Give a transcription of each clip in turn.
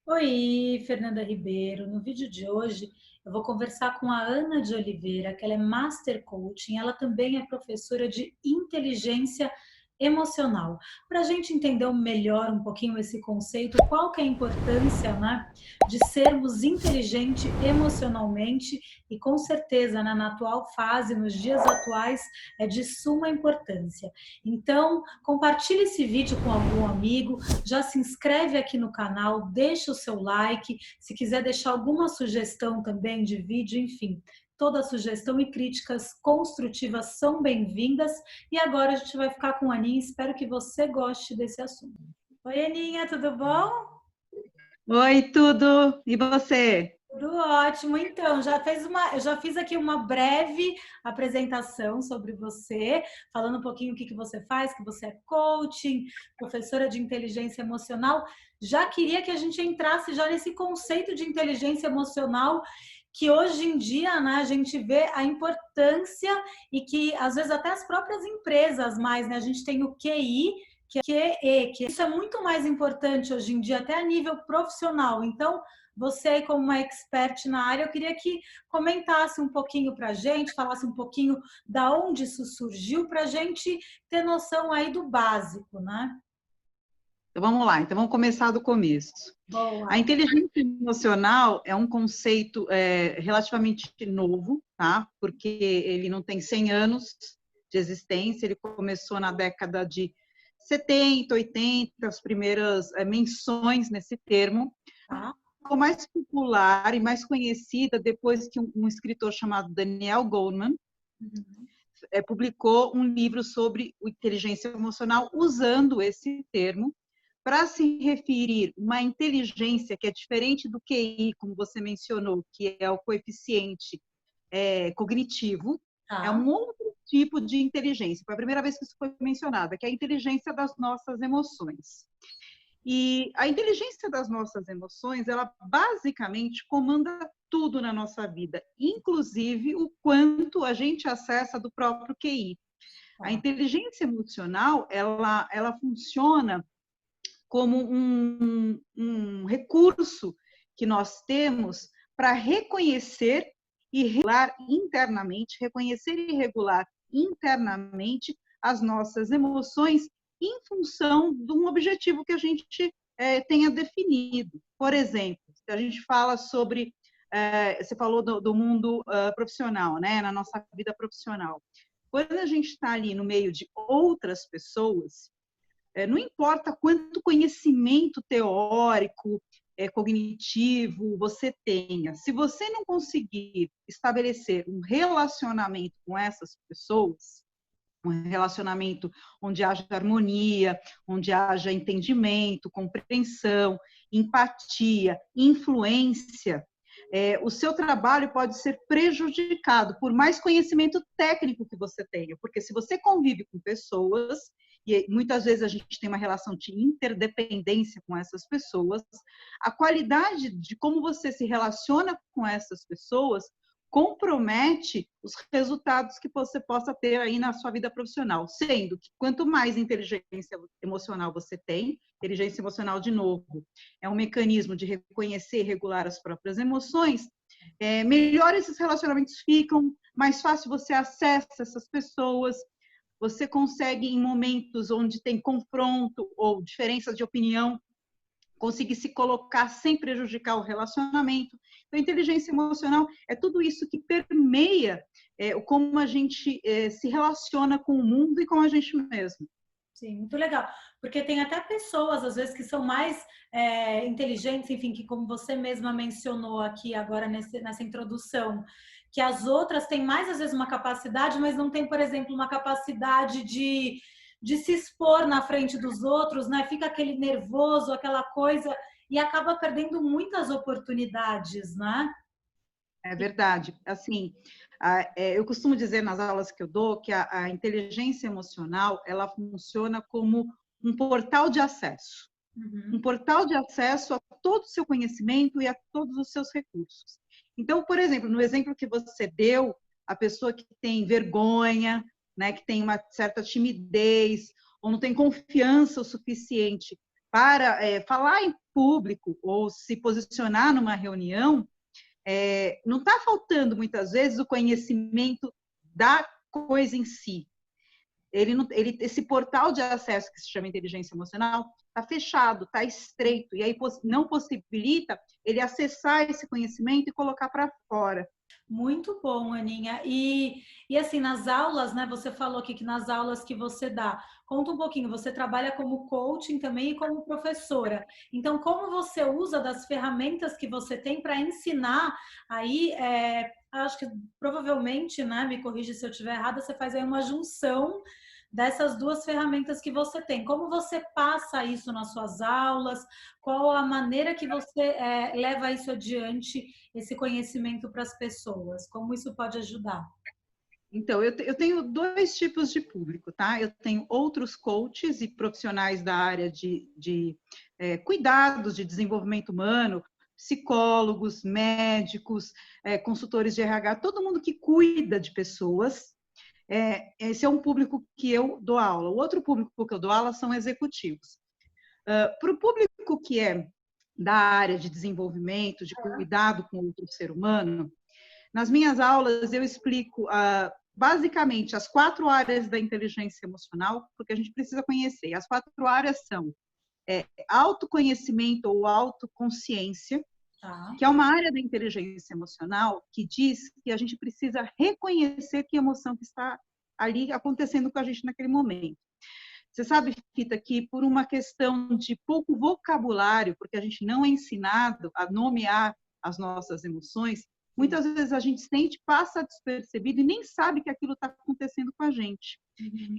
Oi, Fernanda Ribeiro. No vídeo de hoje eu vou conversar com a Ana de Oliveira, que ela é Master Coaching, ela também é professora de inteligência emocional. Para a gente entender melhor um pouquinho esse conceito, qual que é a importância, né, de sermos inteligentes emocionalmente e com certeza, né, na atual fase, nos dias atuais, é de suma importância. Então, compartilhe esse vídeo com algum amigo, já se inscreve aqui no canal, deixa o seu like, se quiser deixar alguma sugestão também de vídeo, enfim, toda sugestão e críticas construtivas são bem-vindas. E agora a gente vai ficar com a Aninha, espero que você goste desse assunto. Oi, Aninha, tudo bom? Oi, tudo? E você? Tudo ótimo. Então, eu já fiz aqui uma breve apresentação sobre você, falando um pouquinho o que você faz, que você é coaching, professora de inteligência emocional. Já queria que a gente entrasse já nesse conceito de inteligência emocional, que hoje em dia, né, a gente vê a importância e que às vezes até as próprias empresas mais, né, a gente tem o QI, que é QE, que isso é muito mais importante hoje em dia, até a nível profissional. Então, você, como uma expert na área, eu queria que comentasse um pouquinho para a gente, falasse um pouquinho da onde isso surgiu, para a gente ter noção aí do básico, né? Então vamos lá, então vamos começar do começo. A Boa. inteligência emocional é um conceito relativamente novo, tá? Porque ele não tem 100 anos de existência, ele começou na década de 70, 80, as primeiras menções nesse termo. Tá? Ficou mais popular e mais conhecida depois que um escritor chamado Daniel Goleman Uhum. publicou um livro sobre inteligência emocional usando esse termo para se referir uma inteligência que é diferente do QI, como você mencionou, que é o coeficiente cognitivo, é Tá. um outro tipo de inteligência. Foi a primeira vez que isso foi mencionado, que é a inteligência das nossas emoções. E a inteligência das nossas emoções, ela basicamente comanda tudo na nossa vida, inclusive o quanto a gente acessa do próprio QI. A Tá. inteligência emocional, ela funciona como um recurso que nós temos para reconhecer e regular internamente, reconhecer e regular internamente as nossas emoções em função de um objetivo que a gente tenha definido. Por exemplo, se a gente fala sobre, você falou do mundo profissional, né, na nossa vida profissional. Quando a gente está ali no meio de outras pessoas, não importa quanto conhecimento teórico, cognitivo você tenha, se você não conseguir estabelecer um relacionamento com essas pessoas, um relacionamento onde haja harmonia, onde haja entendimento, compreensão, empatia, influência, o seu trabalho pode ser prejudicado por mais conhecimento técnico que você tenha, porque se você convive com pessoas, e muitas vezes a gente tem uma relação de interdependência com essas pessoas, a qualidade de como você se relaciona com essas pessoas compromete os resultados que você possa ter aí na sua vida profissional, sendo que quanto mais inteligência emocional você tem, inteligência emocional, de novo, é um mecanismo de reconhecer e regular as próprias emoções, melhor esses relacionamentos ficam, mais fácil você acessa essas pessoas, você consegue, em momentos onde tem confronto ou diferenças de opinião, conseguir se colocar sem prejudicar o relacionamento. Então, inteligência emocional é tudo isso que permeia como a gente se relaciona com o mundo e com a gente mesmo. Sim, muito legal. Porque tem até pessoas, às vezes, que são mais inteligentes, enfim, que como você mesma mencionou aqui agora nessa introdução, que as outras têm mais, às vezes, uma capacidade, mas não tem, por exemplo, uma capacidade de se expor na frente dos outros, né? Fica aquele nervoso, aquela coisa, e acaba perdendo muitas oportunidades, né? É verdade. Assim, eu costumo dizer nas aulas que eu dou que a inteligência emocional, ela funciona como um portal de acesso. Um Uhum. portal de acesso a todo o seu conhecimento e a todos os seus recursos. Então, por exemplo, no exemplo que você deu, a pessoa que tem vergonha, né, que tem uma certa timidez, ou não tem confiança o suficiente para falar em público ou se posicionar numa reunião, não está faltando muitas vezes o conhecimento da coisa em si. Esse portal de acesso que se chama inteligência emocional está fechado, está estreito, e aí não possibilita ele acessar esse conhecimento e colocar para fora. Muito bom, Aninha. E assim, nas aulas, né? Você falou aqui que nas aulas que você dá, conta um pouquinho, você trabalha como coaching também e como professora. Então, como você usa das ferramentas que você tem para ensinar aí, acho que provavelmente, né? Me corrige se eu estiver errada, você faz aí uma junção dessas duas ferramentas que você tem. Como você passa isso nas suas aulas? Qual a maneira que você leva isso adiante, esse conhecimento para as pessoas? Como isso pode ajudar? Então, eu tenho dois tipos de público, tá? Eu tenho outros coaches e profissionais da área de cuidados, de desenvolvimento humano, psicólogos, médicos, consultores de RH, todo mundo que cuida de pessoas. Esse é um público que eu dou aula. O outro público que eu dou aula são executivos. Para o público que é da área de desenvolvimento, de cuidado com outro ser humano, nas minhas aulas eu explico basicamente as 4 áreas da inteligência emocional, porque a gente precisa conhecer. As 4 áreas são autoconhecimento ou autoconsciência, que é uma área da inteligência emocional que diz que a gente precisa reconhecer que emoção que está ali acontecendo com a gente naquele momento. Você sabe, Fita, que por uma questão de pouco vocabulário, porque a gente não é ensinado a nomear as nossas emoções, muitas vezes a gente sente, passa despercebido e nem sabe que aquilo está acontecendo com a gente.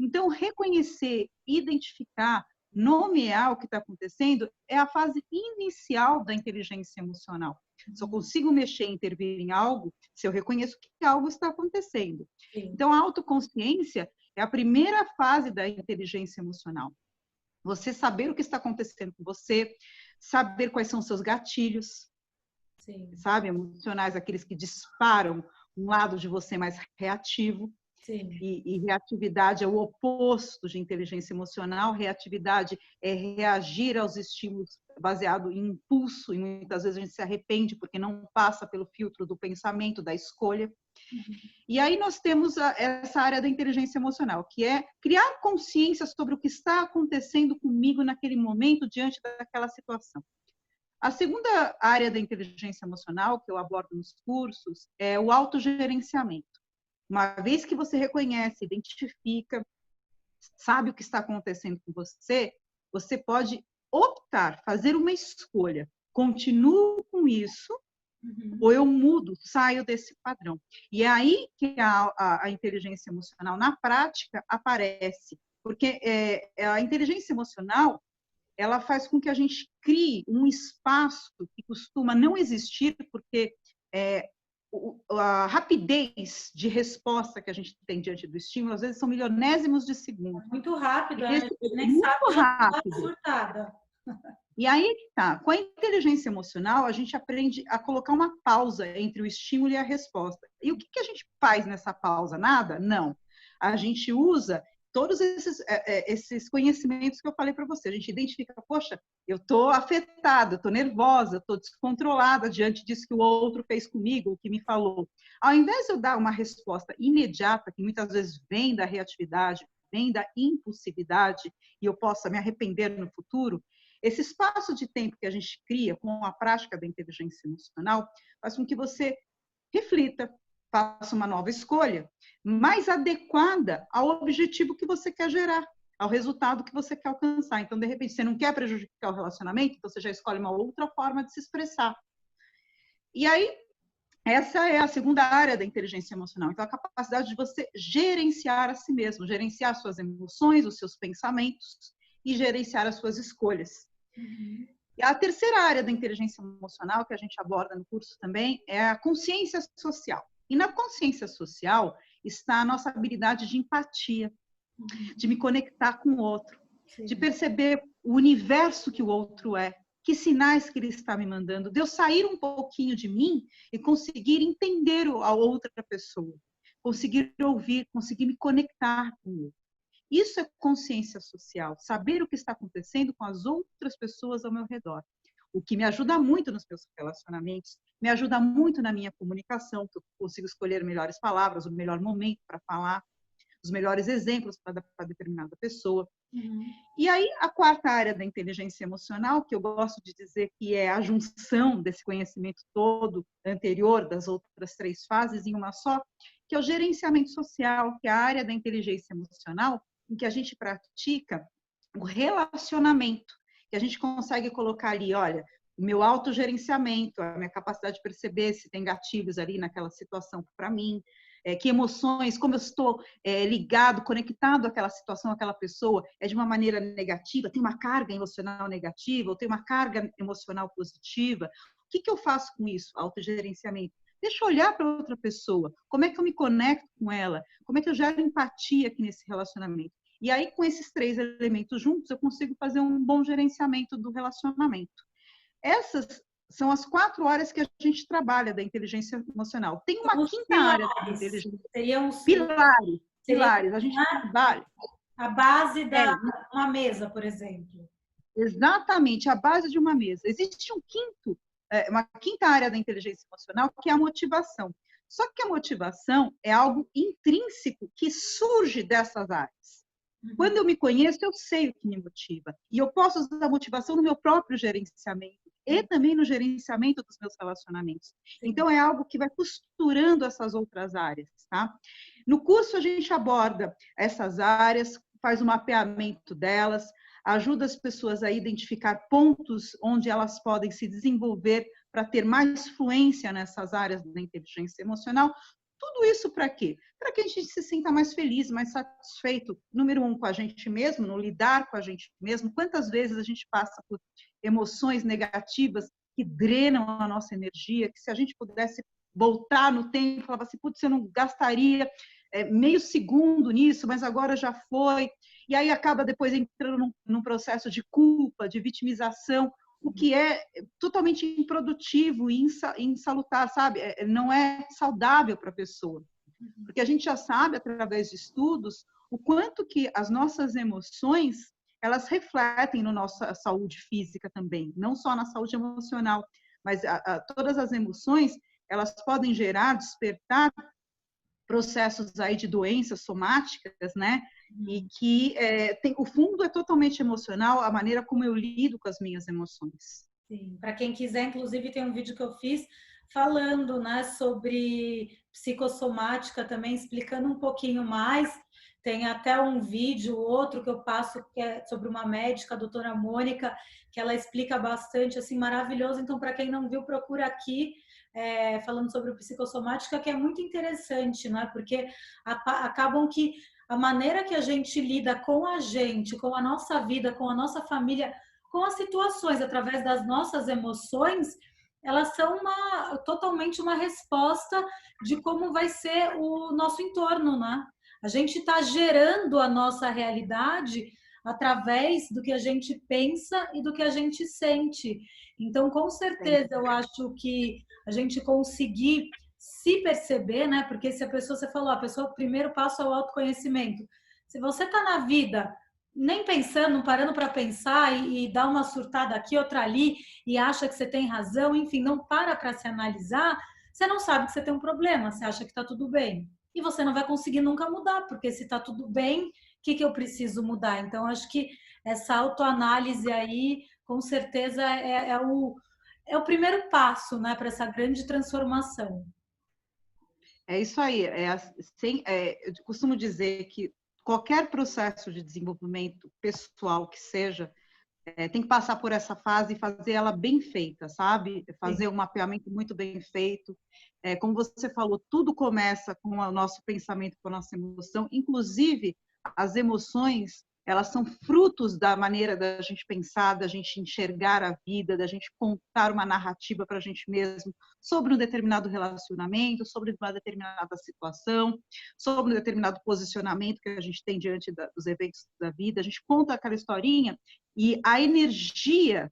Então, reconhecer, identificar, nomear o que está acontecendo é a fase inicial da inteligência emocional. Só consigo mexer e intervir em algo se eu reconheço que algo está acontecendo. Então, a autoconsciência é a primeira fase da inteligência emocional. Você saber o que está acontecendo com você, saber quais são os seus gatilhos, sabe, emocionais, aqueles que disparam um lado de você mais reativo. E reatividade é o oposto de inteligência emocional. Reatividade é reagir aos estímulos baseado em impulso, e muitas vezes a gente se arrepende porque não passa pelo filtro do pensamento, da escolha. E aí nós temos essa área da inteligência emocional, que é criar consciência sobre o que está acontecendo comigo naquele momento, diante daquela situação. A segunda área da inteligência emocional que eu abordo nos cursos é o autogerenciamento. Uma vez que você reconhece, identifica, sabe o que está acontecendo com você, você pode optar, fazer uma escolha. Continuo com isso, ou eu mudo, saio desse padrão. E é aí que a inteligência emocional, na prática, aparece. Porque a inteligência emocional, ela faz com que a gente crie um espaço que costuma não existir, porque a rapidez de resposta que a gente tem diante do estímulo, às vezes são milionésimos de segundo. Muito rápido, a gente nem muito sabe, rápido. já surtada. E aí tá, com a inteligência emocional, a gente aprende a colocar uma pausa entre o estímulo e a resposta. E o que a gente faz nessa pausa? Nada? Não. A gente usa todos esses conhecimentos que eu falei para você. A gente identifica, poxa, eu estou afetada, eu estou nervosa, eu estou descontrolada diante disso que o outro fez comigo, o que me falou. Ao invés de eu dar uma resposta imediata, que muitas vezes vem da reatividade, vem da impulsividade, e eu possa me arrepender no futuro, esse espaço de tempo que a gente cria com a prática da inteligência emocional faz com que você reflita, faça uma nova escolha, mais adequada ao objetivo que você quer gerar, ao resultado que você quer alcançar. Então, de repente, você não quer prejudicar o relacionamento, então você já escolhe uma outra forma de se expressar. E aí, essa é a segunda área da inteligência emocional. Então, a capacidade de você gerenciar a si mesmo, gerenciar suas emoções, os seus pensamentos e gerenciar as suas escolhas. E a terceira área da inteligência emocional que a gente aborda no curso também é a consciência social. E na consciência social está a nossa habilidade de empatia, de me conectar com o outro, de perceber o universo que o outro é, que sinais que ele está me mandando, de eu sair um pouquinho de mim e conseguir entender a outra pessoa, conseguir ouvir, conseguir me conectar com o outro. Isso é consciência social, saber o que está acontecendo com as outras pessoas ao meu redor. O que me ajuda muito nos meus relacionamentos, me ajuda muito na minha comunicação, que eu consigo escolher melhores palavras, o melhor momento para falar, os melhores exemplos para determinada pessoa. Uhum. E aí, a quarta área da inteligência emocional, que eu gosto de dizer que é a junção desse conhecimento todo anterior das outras 3 fases em uma só, que é o gerenciamento social, que é a área da inteligência emocional em que a gente pratica o relacionamento, que a gente consegue colocar ali, olha, o meu autogerenciamento, a minha capacidade de perceber se tem gatilhos ali naquela situação para mim, que emoções, como eu estou ligado, conectado àquela situação, àquela pessoa, é de uma maneira negativa, tem uma carga emocional negativa, ou tem uma carga emocional positiva. O que eu faço com isso? Autogerenciamento. Deixa eu olhar para outra pessoa, como é que eu me conecto com ela, como é que eu gero empatia aqui nesse relacionamento. E aí, com esses 3 elementos juntos, eu consigo fazer um bom gerenciamento do relacionamento. Essas são as 4 áreas que a gente trabalha da inteligência emocional. Tem uma quinta área da inteligência. Pilares. Pilares. A gente trabalha. A base da uma mesa, por exemplo. Exatamente, a base de uma mesa. Existe uma quinta área da inteligência emocional, que é a motivação. Só que a motivação é algo intrínseco que surge dessas áreas. Quando eu me conheço, eu sei o que me motiva. E eu posso usar a motivação no meu próprio gerenciamento e também no gerenciamento dos meus relacionamentos. Então, é algo que vai costurando essas outras áreas, tá? No curso, a gente aborda essas áreas, faz um mapeamento delas, ajuda as pessoas a identificar pontos onde elas podem se desenvolver para ter mais fluência nessas áreas da inteligência emocional. Tudo isso para quê? Para que a gente se sinta mais feliz, mais satisfeito, número 1, com a gente mesmo, no lidar com a gente mesmo. Quantas vezes a gente passa por emoções negativas que drenam a nossa energia, que se a gente pudesse voltar no tempo, falava assim, putz, eu não gastaria meio segundo nisso, mas agora já foi. E aí acaba depois entrando num processo de culpa, de vitimização, o que é totalmente improdutivo e insalutar, sabe? Não é saudável para a pessoa. Porque a gente já sabe, através de estudos, o quanto que as nossas emoções, elas refletem na nossa saúde física também, não só na saúde emocional, mas todas as emoções, elas podem gerar, despertar processos aí de doenças somáticas, né? E que o fundo é totalmente emocional, a maneira como eu lido com as minhas emoções. Sim, para quem quiser, inclusive tem um vídeo que eu fiz falando, né, sobre psicossomática também, explicando um pouquinho mais. Tem até um vídeo, outro que eu passo, que é sobre uma médica, a doutora Mônica, que ela explica bastante, assim, maravilhoso. Então, para quem não viu, procura aqui, falando sobre psicossomática, que é muito interessante, né? Porque acabam que a maneira que a gente lida com a gente, com a nossa vida, com a nossa família, com as situações, através das nossas emoções, elas são totalmente uma resposta de como vai ser o nosso entorno, né? A gente está gerando a nossa realidade através do que a gente pensa e do que a gente sente. Então, com certeza, eu acho que a gente conseguir se perceber, né? Porque se a pessoa, você falou, a pessoa, o primeiro passo é o autoconhecimento. Se você está na vida nem pensando, parando para pensar e dá uma surtada aqui, outra ali, e acha que você tem razão, enfim, não para se analisar, você não sabe que você tem um problema, você acha que está tudo bem. E você não vai conseguir nunca mudar, porque se está tudo bem, o que eu preciso mudar? Então, acho que essa autoanálise aí, com certeza, é o primeiro passo, né, para essa grande transformação. É isso aí. Eu costumo dizer que qualquer processo de desenvolvimento pessoal que seja, tem que passar por essa fase e fazer ela bem feita, sabe? Fazer um mapeamento muito bem feito. Como você falou, tudo começa com o nosso pensamento, com a nossa emoção. Inclusive, as emoções, elas são frutos da maneira da gente pensar, da gente enxergar a vida, da gente contar uma narrativa para a gente mesmo sobre um determinado relacionamento, sobre uma determinada situação, sobre um determinado posicionamento que a gente tem diante dos eventos da vida. A gente conta aquela historinha e a energia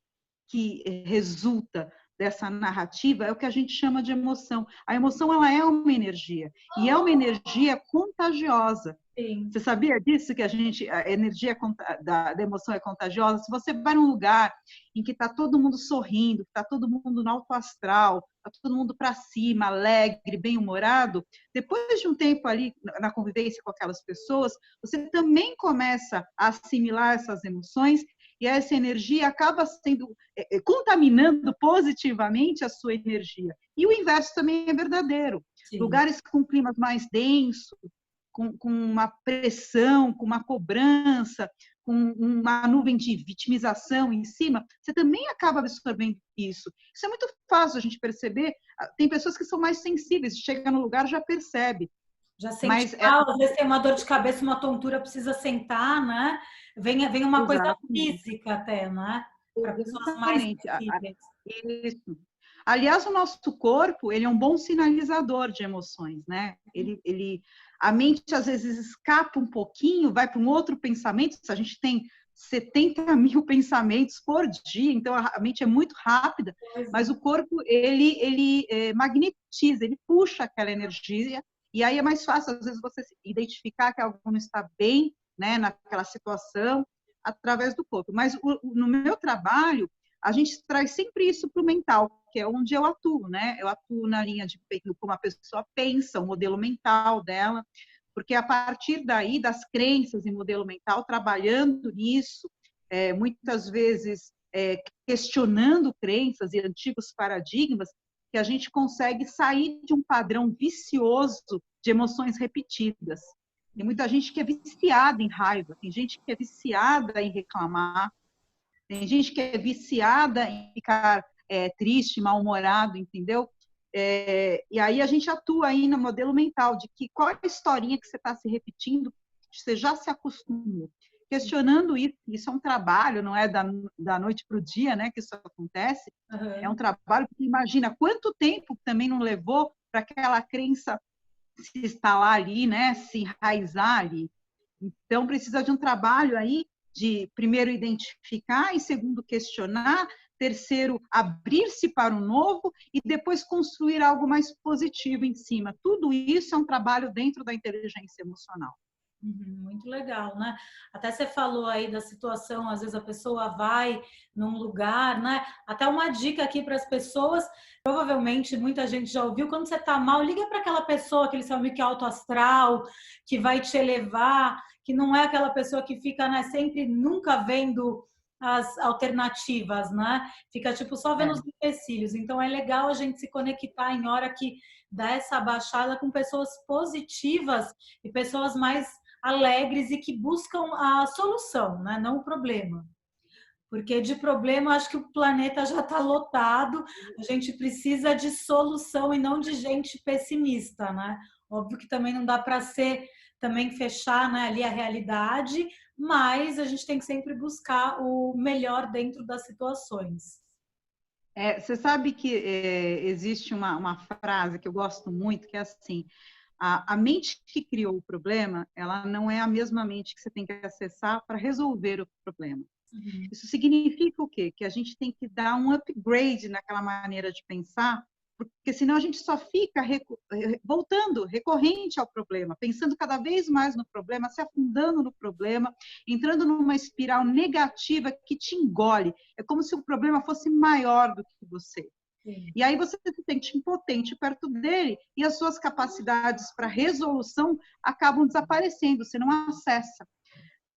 que resulta dessa narrativa é o que a gente chama de emoção. A emoção, ela é uma energia, e é uma energia contagiosa. Sim. Você sabia disso, que a energia da emoção é contagiosa? Se você vai num lugar em que está todo mundo sorrindo, está todo mundo no alto astral, está todo mundo para cima, alegre, bem-humorado, depois de um tempo ali na convivência com aquelas pessoas, você também começa a assimilar essas emoções e essa energia acaba sendo contaminando positivamente a sua energia. E o inverso também é verdadeiro. Sim. Lugares com climas mais densos, com uma pressão, com uma cobrança, com uma nuvem de vitimização em cima, você também acaba absorvendo isso. Isso é muito fácil a gente perceber. Tem pessoas que são mais sensíveis, chega no lugar já percebe. Já sente Mas mal, às vezes tem uma dor de cabeça, uma tontura, precisa sentar, né? Vem uma coisa exatamente, física até, né? Para pessoas mais exatamente. sensíveis. Isso. Aliás, o nosso corpo, ele é um bom sinalizador de emoções, né? A mente às vezes escapa um pouquinho, vai para um outro pensamento. Se a gente tem 70.000 pensamentos por dia, então a mente é muito rápida, mas o corpo, ele magnetiza, ele puxa aquela energia, e aí é mais fácil, às vezes, você identificar que algo não está bem, né, naquela situação, através do corpo. Mas no meu trabalho, a gente traz sempre isso para o mental, que é onde eu atuo, né? Eu atuo na linha de como a pessoa pensa, o modelo mental dela, porque a partir daí, das crenças e modelo mental, trabalhando nisso, muitas vezes questionando crenças e antigos paradigmas, que a gente consegue sair de um padrão vicioso de emoções repetidas. Tem muita gente que é viciada em raiva, tem gente que é viciada em reclamar, tem gente que é viciada em ficar triste, mal-humorado, entendeu? E aí a gente atua aí no modelo mental de que qual é a historinha que você está se repetindo, você já se acostumou. Questionando isso é um trabalho, não é da noite para o dia, né, que isso acontece. É um trabalho que imagina quanto tempo também não levou para aquela crença se instalar ali, né, se enraizar ali. Então, precisa de um trabalho aí de, primeiro, identificar, e segundo, questionar, terceiro, abrir-se para o novo e depois construir algo mais positivo em cima. Tudo isso é um trabalho dentro da inteligência emocional. Muito legal, né? Até você falou aí da situação, às vezes a pessoa vai num lugar, né? Até uma dica aqui para as pessoas, provavelmente muita gente já ouviu, quando você tá mal, liga para aquela pessoa, aquele seu amigo que é alto astral, que vai te elevar, que não é aquela pessoa que fica, né, sempre nunca vendo as alternativas, né? Fica tipo só vendo os empecilhos. Então é legal a gente se conectar em hora que dá essa baixada com pessoas positivas e pessoas mais alegres e que buscam a solução, né? Não o problema. Porque de problema, acho que o planeta já está lotado, a gente precisa de solução e não de gente pessimista, né? Óbvio que também não dá para ser, também fechar, né, ali a realidade, mas a gente tem que sempre buscar o melhor dentro das situações. Você sabe que existe uma frase que eu gosto muito, que é assim: a mente que criou o problema, ela não é a mesma mente que você tem que acessar para resolver o problema. Isso significa o quê? Que a gente tem que dar um upgrade naquela maneira de pensar, porque senão a gente só fica voltando, recorrente ao problema, pensando cada vez mais no problema, se afundando no problema, entrando numa espiral negativa que te engole. É como se o problema fosse maior do que você. Sim. E aí você se sente impotente perto dele e as suas capacidades para resolução acabam desaparecendo, você não acessa.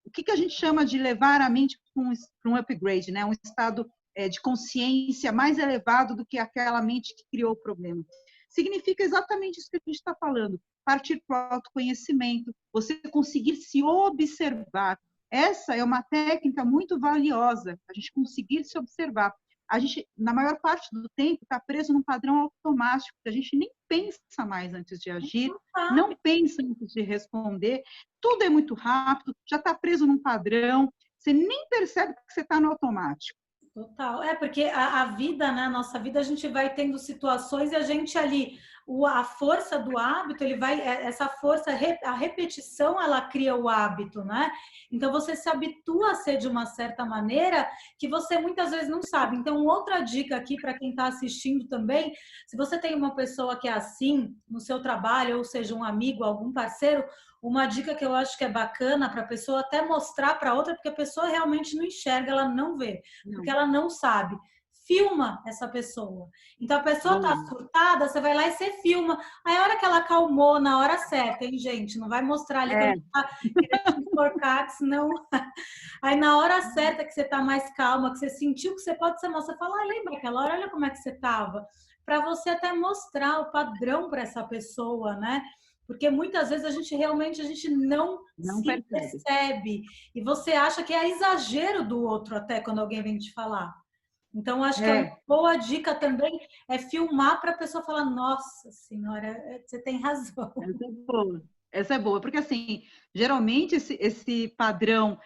O que a gente chama de levar a mente para um upgrade, né? Um estado de consciência mais elevado do que aquela mente que criou o problema. Significa exatamente isso que a gente está falando, partir para o autoconhecimento, você conseguir se observar. Essa é uma técnica muito valiosa, a gente conseguir se observar. A gente, na maior parte do tempo, está preso num padrão automático, que a gente nem pensa mais antes de agir, não pensa antes de responder, tudo é muito rápido, já está preso num padrão, você nem percebe que você está no automático. Total. Porque a vida, né? A nossa vida, a gente vai tendo situações e a gente ali, a força do hábito, ele vai, essa força, a repetição, ela cria o hábito, né? Então você se habitua a ser de uma certa maneira que você muitas vezes não sabe. Então, outra dica aqui para quem está assistindo também, se você tem uma pessoa que é assim no seu trabalho, ou seja, um amigo, algum parceiro, uma dica que eu acho que é bacana para a pessoa até mostrar para outra, porque a pessoa realmente não enxerga, ela não vê, porque Não. ela não sabe. Filma essa pessoa. Então a pessoa tá Boa. surtada, você vai lá e você filma. Aí a hora que ela acalmou, na hora certa, hein, gente? Não vai mostrar ali quando É, tá querendo enforcar, que senão. Aí na hora certa que você tá mais calma, que você sentiu que você pode ser mal, você fala, ah, lembra aquela hora, olha como é que você tava. Para você até mostrar o padrão para essa pessoa, né? Porque muitas vezes a gente não não se percebe. percebe. E você acha que é exagero do outro até quando alguém vem te falar. Então, acho que é uma É, boa dica também é filmar para a pessoa falar: Nossa Senhora, você tem razão. essa é boa. Essa é boa, porque assim, geralmente esse padrão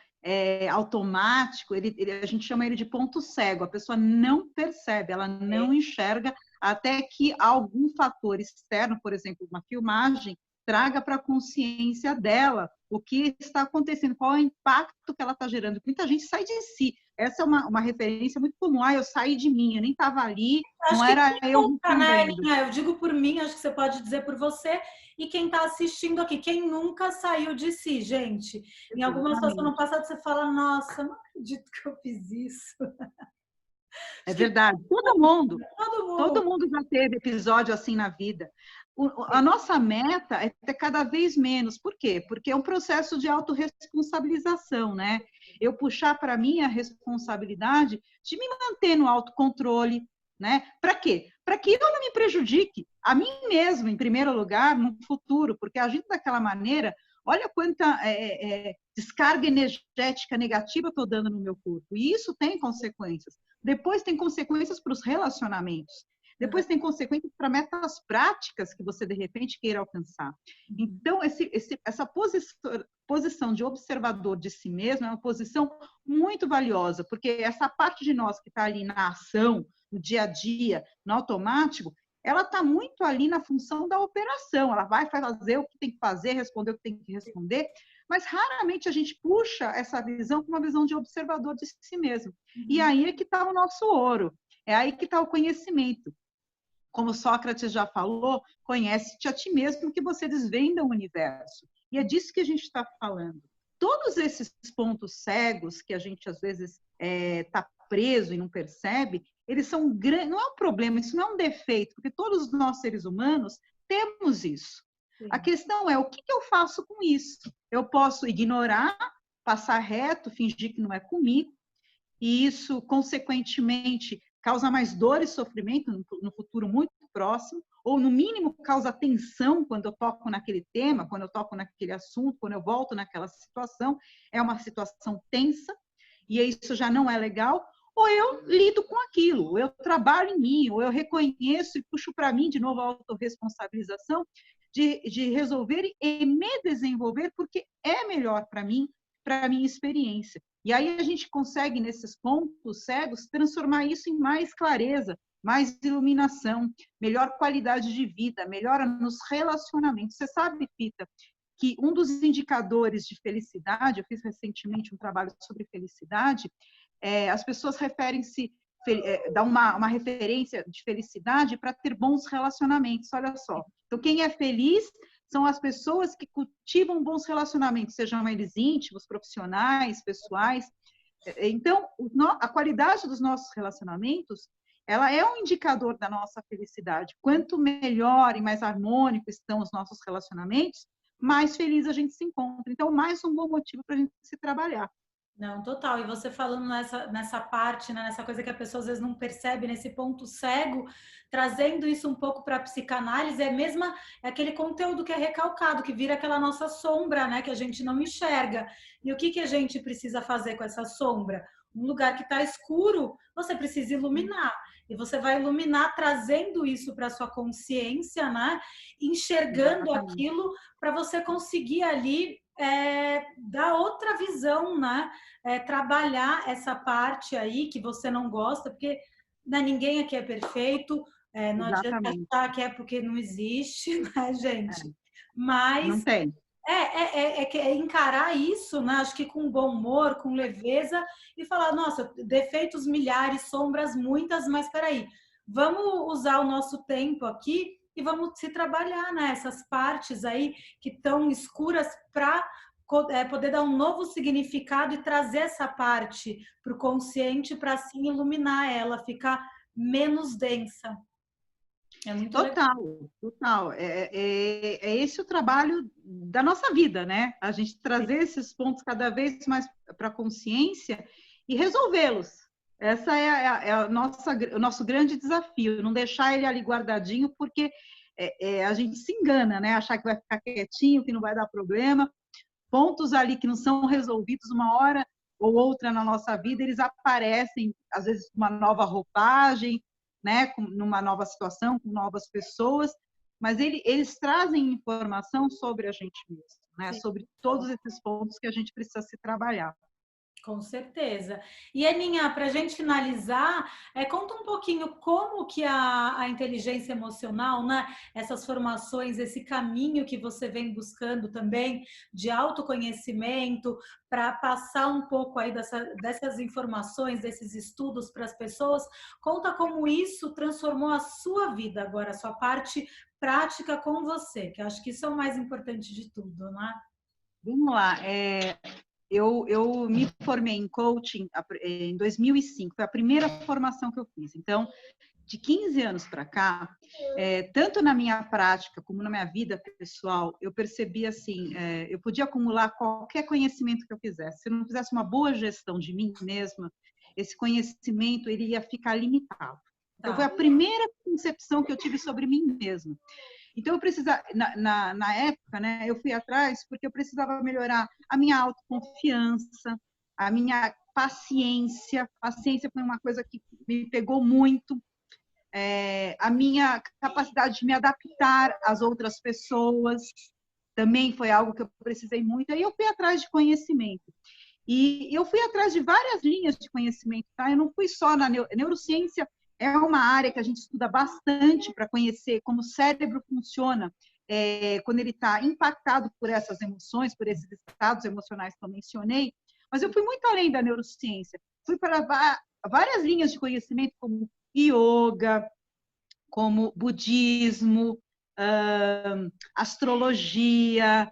automático, a gente chama ele de ponto cego. A pessoa não percebe, ela não enxerga até que algum fator externo, por exemplo, uma filmagem, traga para a consciência dela o que está acontecendo, qual é o impacto que ela está gerando. Muita gente sai de si. Essa é uma referência muito comum. Ah, eu saí de mim, eu nem estava ali, não Acho que era quem eu nunca, né, respondendo. Aninha? Eu digo por mim, acho que você pode dizer por você e quem está assistindo aqui. Quem nunca saiu de si, gente? Em alguma situação no Exatamente. passado você fala: Nossa, não acredito que eu fiz isso. É Acho que verdade. todo mundo. Todo mundo já teve episódio assim na vida. A nossa meta é ter cada vez menos. Por quê? Porque é um processo de autorresponsabilização, né? Eu puxar para mim a responsabilidade de me manter no autocontrole, né? Para quê? Para que eu não me prejudique a mim mesmo, em primeiro lugar, no futuro, porque agindo daquela maneira, olha quanta descarga energética negativa eu estou dando no meu corpo. E isso tem consequências. Depois tem consequências para os relacionamentos. Depois tem consequências para metas práticas que você, de repente, queira alcançar. Então, essa posição de observador de si mesmo é uma posição muito valiosa, porque essa parte de nós que está ali na ação, no dia a dia, no automático, ela está muito ali na função da operação. Ela vai fazer o que tem que fazer, responder o que tem que responder, mas raramente a gente puxa essa visão para uma visão de observador de si mesmo. E aí é que está o nosso ouro, é aí que está o conhecimento. Como Sócrates já falou, conhece-te a ti mesmo que você desvenda o universo. E é disso que a gente está falando. Todos esses pontos cegos que a gente às vezes está preso e não percebe, eles são grandes. Não é um problema, isso não é um defeito, porque todos nós seres humanos temos isso. A questão é o que eu faço com isso? Eu posso ignorar, passar reto, fingir que não é comigo, e isso, consequentemente, causa mais dor e sofrimento no futuro muito próximo, ou, no mínimo, causa tensão quando eu toco naquele tema, quando eu toco naquele assunto, quando eu volto naquela situação. É uma situação tensa, e isso já não é legal, ou eu lido com aquilo, ou eu trabalho em mim, ou eu reconheço e puxo para mim, de novo, a autorresponsabilização de resolver e me desenvolver, porque é melhor para mim, para a minha experiência. E aí a gente consegue, nesses pontos cegos, transformar isso em mais clareza, mais iluminação, melhor qualidade de vida, melhora nos relacionamentos. Você sabe, Pita, que um dos indicadores de felicidade, eu fiz recentemente um trabalho sobre felicidade, as pessoas referem-se, dá uma referência de felicidade para ter bons relacionamentos, olha só. Então, quem é feliz são as pessoas que cultivam bons relacionamentos, sejam eles íntimos, profissionais, pessoais. Então, a qualidade dos nossos relacionamentos, ela é um indicador da nossa felicidade. Quanto melhor e mais harmônico estão os nossos relacionamentos, mais feliz a gente se encontra. Então, mais um bom motivo para a gente se trabalhar. Não, total. E você falando nessa parte, né, nessa coisa que a pessoa às vezes não percebe, nesse ponto cego, trazendo isso um pouco para a psicanálise, é aquele conteúdo que é recalcado, que vira aquela nossa sombra, né, que a gente não enxerga. E o que a gente precisa fazer com essa sombra? Um lugar que está escuro, você precisa iluminar. E você vai iluminar trazendo isso para sua consciência, né? Enxergando Exatamente. aquilo para você conseguir ali dar outra visão, né? Trabalhar essa parte aí que você não gosta, porque né, ninguém aqui é perfeito, não adianta Exatamente. achar que é porque não existe, né, gente? Não Mas tem. é encarar isso, né? Acho que com bom humor, com leveza, e falar, nossa, defeitos milhares, sombras muitas, mas peraí, vamos usar o nosso tempo aqui e vamos se trabalhar, né? Essas partes aí que estão escuras para poder dar um novo significado e trazer essa parte para o consciente para assim iluminar ela, ficar menos densa. É muito legal. Total, total. É esse o trabalho da nossa vida, né? A gente trazer esses pontos cada vez mais para a consciência e resolvê-los. Essa o nosso grande desafio, não deixar ele ali guardadinho, porque a gente se engana, né? Achar que vai ficar quietinho, que não vai dar problema. Pontos ali que não são resolvidos uma hora ou outra na nossa vida, eles aparecem, às vezes, com uma nova roupagem, né, numa nova situação, com novas pessoas, mas eles trazem informação sobre a gente mesmo, né, sobre todos esses pontos que a gente precisa se trabalhar. Com certeza. E Aninha, para a gente finalizar, conta um pouquinho como que a inteligência emocional, né, essas formações, esse caminho que você vem buscando também de autoconhecimento, para passar um pouco aí dessas informações, desses estudos para as pessoas, conta como isso transformou a sua vida agora, a sua parte prática com você, que eu acho que isso é o mais importante de tudo, né? Vamos lá. Eu me formei em coaching em 2005, foi a primeira formação que eu fiz. Então, de 15 anos para cá, tanto na minha prática como na minha vida pessoal, eu percebi assim, eu podia acumular qualquer conhecimento que eu quisesse. Se eu não fizesse uma boa gestão de mim mesma, esse conhecimento ele ia ficar limitado. Então, foi a primeira concepção que eu tive sobre mim mesma. Então, eu precisava, na época, né, eu fui atrás porque eu precisava melhorar a minha autoconfiança, a minha paciência. Paciência foi uma coisa que me pegou muito. A minha capacidade de me adaptar às outras pessoas também foi algo que eu precisei muito. Aí eu fui atrás de conhecimento. E eu fui atrás de várias linhas de conhecimento, tá? Eu não fui só na neurociência. É uma área que a gente estuda bastante para conhecer como o cérebro funciona quando ele está impactado por essas emoções, por esses estados emocionais que eu mencionei. Mas eu fui muito além da neurociência. Fui para várias linhas de conhecimento, como yoga, como budismo, astrologia,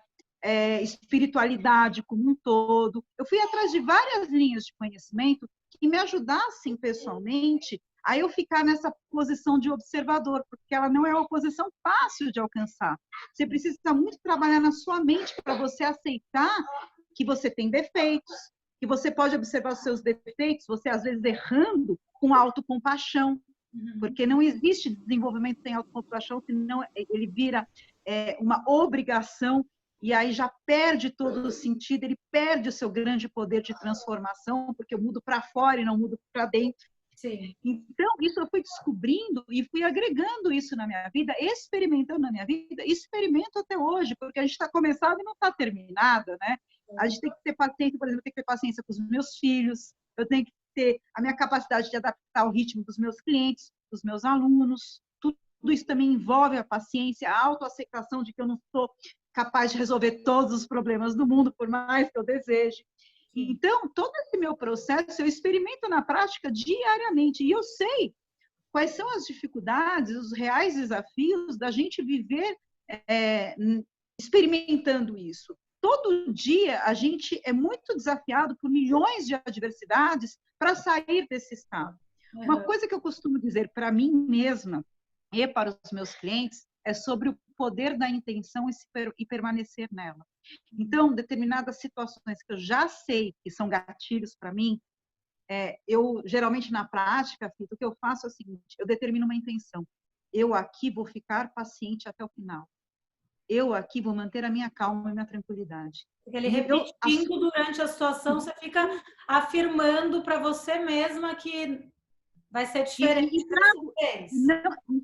espiritualidade como um todo. Eu fui atrás de várias linhas de conhecimento que me ajudassem pessoalmente a eu ficar nessa posição de observador, porque ela não é uma posição fácil de alcançar. Você precisa muito trabalhar na sua mente para você aceitar que você tem defeitos, que você pode observar os seus defeitos, você às vezes errando com autocompaixão, porque não existe desenvolvimento sem autocompaixão, senão ele vira uma obrigação e aí já perde todo o sentido, ele perde o seu grande poder de transformação, porque eu mudo para fora e não mudo para dentro. Sim. Então, isso eu fui descobrindo e fui agregando isso na minha vida, experimentando na minha vida, experimento até hoje, porque a gente está começando e não está terminada, né? A gente tem que ter paciência, por exemplo, eu tenho que ter paciência com os meus filhos, eu tenho que ter a minha capacidade de adaptar o ritmo dos meus clientes, dos meus alunos, tudo isso também envolve a paciência, a autoaceitação de que eu não sou capaz de resolver todos os problemas do mundo, por mais que eu deseje. Então, todo esse meu processo eu experimento na prática diariamente. E eu sei quais são as dificuldades, os reais desafios da gente viver experimentando isso. Todo dia a gente é muito desafiado por milhões de adversidades para sair desse estado. Uma coisa que eu costumo dizer para mim mesma e para os meus clientes é sobre o poder da intenção e permanecer nela. Então, determinadas situações que eu já sei que são gatilhos para mim, eu geralmente na prática, o que eu faço é o seguinte: eu determino uma intenção. Eu aqui vou ficar paciente até o final. Eu aqui vou manter a minha calma e a minha tranquilidade. Ele repetindo durante a situação, você fica afirmando para você mesma que vai ser diferente.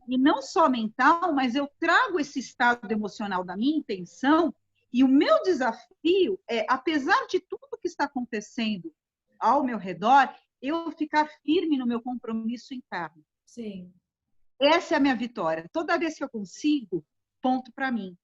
E não só mental, mas eu trago esse estado emocional da minha intenção. E o meu desafio é, apesar de tudo que está acontecendo ao meu redor, eu ficar firme no meu compromisso interno. Sim. Essa é a minha vitória. Toda vez que eu consigo, ponto para mim.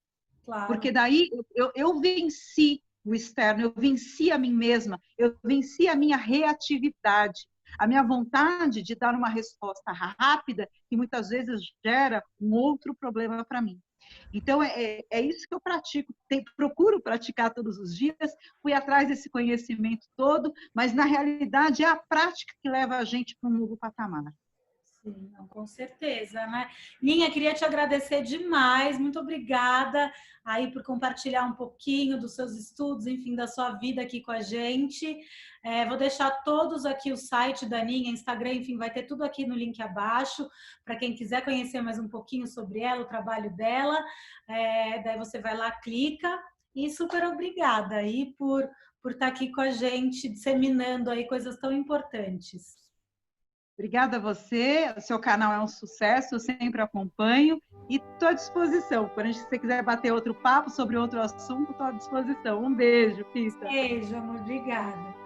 Claro. Porque daí eu venci o externo, eu venci a mim mesma, eu venci a minha reatividade. a minha vontade de dar uma resposta rápida, que muitas vezes gera um outro problema para mim. Então, é isso que eu pratico, procuro praticar todos os dias, fui atrás desse conhecimento todo, mas, na realidade, é a prática que leva a gente para um novo patamar. Sim, não, com certeza, né? Ninha, queria te agradecer demais, muito obrigada aí por compartilhar um pouquinho dos seus estudos, enfim, da sua vida aqui com a gente. Vou deixar todos aqui o site da Ninha, Instagram, enfim, vai ter tudo aqui no link abaixo, para quem quiser conhecer mais um pouquinho sobre ela, o trabalho dela. Daí você vai lá, clica, e super obrigada aí por estar aqui com a gente, disseminando aí coisas tão importantes. Obrigada a você, o seu canal é um sucesso, eu sempre acompanho e estou à disposição. Quando você quiser bater outro papo sobre outro assunto, estou à disposição. Um beijo, Pita. Beijo, amor, obrigada.